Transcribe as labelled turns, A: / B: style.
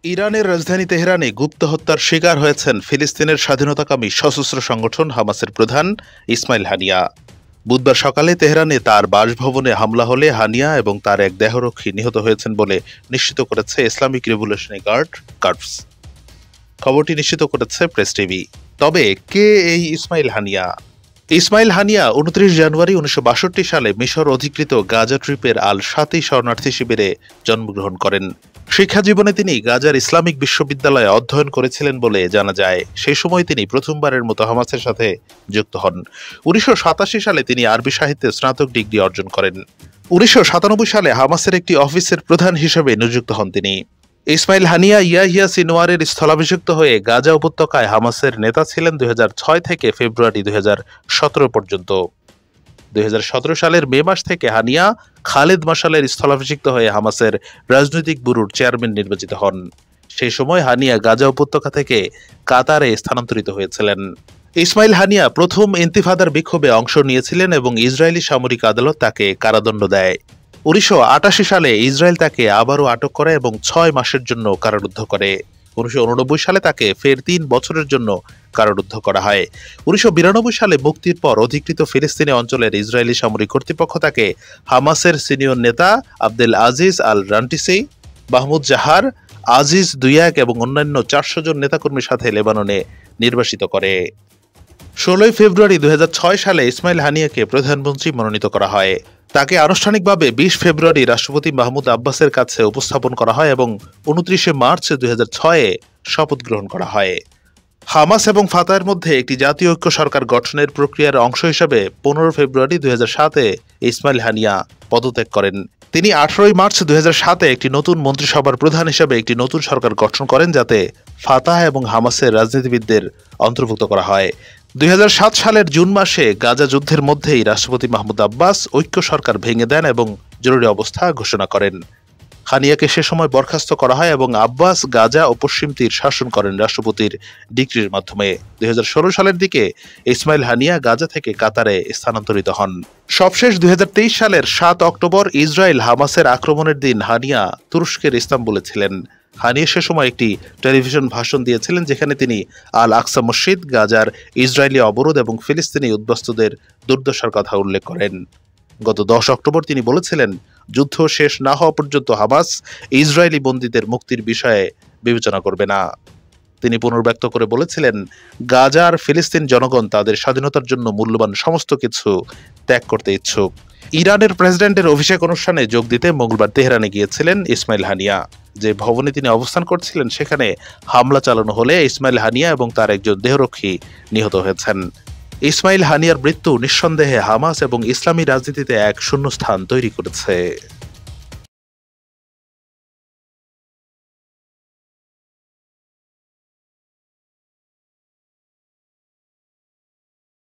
A: ইরানের রাজধানী তেহরানে গুপ্ত হত্যার শিকার হয়েছেন ফিলিস্তিনের স্বাধীনতাকামী সশস্ত্র সংগঠন হামাসের প্রধান ইসমাইল হানিয়া। বুধবার সকালে তেহরানে তার বাসভবনে হামলা হলে হানিয়া এবং তার এক দেহরক্ষী নিহত হয়েছেন বলে নিশ্চিত করেছে ইসলামিক রেভলিউশনারি গার্ড কার্পস। খবরটি নিশ্চিত করেছে প্রেস টিভি। তবে কে এই ইসমাইল হানিয়া? ইসমাইল হানিয়া ২৯ জানুয়ারি ১৯৬২ সালে মিশর অধিকৃত গাজা ট্রিপের আল শাতি শরণার্থী শিবিরে জন্মগ্রহণ করেন। শিক্ষা জীবনে তিনি গাজার ইসলামিক বিশ্ববিদ্যালয়ে অধ্যয়ন করেছিলেন বলে জানা যায়। সেই সময় তিনি প্রথমবারের মতো হামাসের সাথে যুক্ত হন। ১৯৮৭ সালে তিনি আরবি সাহিত্যে স্নাতক ডিগ্রি অর্জন করেন। ১৯৯৭ সালে হামাসের একটি অফিসের প্রধান হিসেবে নিযুক্ত হন তিনি। ইসমাইল হানিয়া ইয়াহিয়া সিনওয়ারের স্থলাভিষিক্ত হয়ে গাজা উপত্যকায় হামাসের নেতা ছিলেন ২০০৬ থেকে ফেব্রুয়ারি ২০১৭ পর্যন্ত। ২০১৭ সালের মে মাস থেকে হানিয়া খালেদ মাশালের স্থলাভিষিক্ত হয়ে হামাসের রাজনৈতিক ব্যুরোর চেয়ারম্যান নির্বাচিত হন। সেই সময় হানিয়া গাজা উপত্যকা থেকে কাতারে স্থানান্তরিত হয়েছিলেন। ইসমাইল হানিয়া প্রথম ইন্তিফাদার বিক্ষোভে অংশ নিয়েছিলেন এবং ইসরায়েলি সামরিক আদালত তাকে কারাদণ্ড দেয়। ১৯৮৮ সালে ইসরায়েল তাকে আবারও আটক করে এবং ৬ মাসের জন্য কারারুদ্ধ করে। ১৯৮৯ সালে তাকে ফের ৩ বছরের জন্য কারারুদ্ধ করা হয়। ১৯৯২ সালে মুক্তির পর অধিকৃত ফিলিস্তিনি অঞ্চলের ইসরায়েলি সামরিক কর্তৃপক্ষ তাকে হামাসের সিনিয়র নেতা আবদেল আজিজ আল রান্টিসি, মাহমুদ জাহার, আজিজ দুইয়াক এবং অন্যান্য ৪০০ জন নেতাকর্মীর সাথে লেবাননে নির্বাসিত করে। ১৬ ফেব্রুয়ারি ২০০৬ সালে ইসমাইল হানিয়াকে প্রধানমন্ত্রী মনোনীত করা হয়। তাকে আনুষ্ঠানিকভাবে ২০ ফেব্রুয়ারি রাষ্ট্রপতি মাহমুদ আব্বাসের কাছে উপস্থাপন করা হয় এবং ২৯ মার্চ ২০০৬-এ শপথ গ্রহণ করা হয়। হামাস এবং ফাতাহের মধ্যে একটি জাতীয় ঐক্য সরকার গঠনের প্রক্রিয়ার অংশ হিসেবে ১৫ ফেব্রুয়ারি ২০০৭-এ ইসমাইল হানিয়া পদত্যাগ করেন। তিনি ১৮ মার্চ ২০০৭-এ একটি নতুন মন্ত্রিসভার প্রধান হিসেবে একটি নতুন সরকার গঠন করেন, যাতে ফাতাহ এবং হামাসের রাজনীতিবিদদের অন্তর্ভুক্ত করা হয়। ২০০৭ সালের জুন মাসে গাজা যুদ্ধের মধ্যেই রাষ্ট্রপতি মাহমুদ আব্বাস ঐক্য সরকার ভেঙে দেন এবং জরুরি অবস্থা ঘোষণা করেন। হানিয়াকে সে সময় বরখাস্ত করা হয় এবং আব্বাস গাজা ও পশ্চিম তীর শাসন করেন রাষ্ট্রপতির ডিক্রির মাধ্যমে। ২০১৬ সালের দিকে ইসমাইল হানিয়া গাজা থেকে কাতারে স্থানান্তরিত হন। সবশেষ ২০২৩ সালের ৭ অক্টোবর ইসরায়েল হামাসের আক্রমণের দিন হানিয়া তুরস্কের ইস্তাম্বুলে ছিলেন। হানিয়া সে সময় একটি টেলিভিশন ভাষণ দিয়েছিলেন, যেখানে তিনি আল আকসা মসজিদ, গাজার ইসরায়েলি অবরোধ এবং ফিলিস্তিনি উদ্বাস্তুদের দুর্দশার কথা উল্লেখ করেন। গত ১০ অক্টোবর তিনি বলেছিলেন, যুদ্ধ শেষ না হওয়া পর্যন্ত হামাস ইসরায়েলি বন্দীদের মুক্তির বিষয়ে বিবেচনা করবে না। তিনি পুনর্ব্যক্ত করে বলেছিলেন, গাজার ফিলিস্তিন জনগণ তাদের স্বাধীনতার জন্য মূল্যবান সমস্ত কিছু ত্যাগ করতে ইচ্ছুক। ইরানের প্রেসিডেন্টের অভিষেক অনুষ্ঠানে যোগ দিতে মঙ্গলবার তেহরানে গিয়েছিলেন ইসমাইল হানিয়া। যে ভবনে তিনি অবস্থান করছিলেন সেখানে হামলা চালানো হলে ইসমাইল হানিয়া এবং তার একজন দেহরক্ষী নিহত হয়েছেন। ইসমাইল হানিয়ার মৃত্যু নিঃসন্দেহে হামাস এবং ইসলামী রাজনীতিতে এক শূন্যস্থান তৈরি করেছে।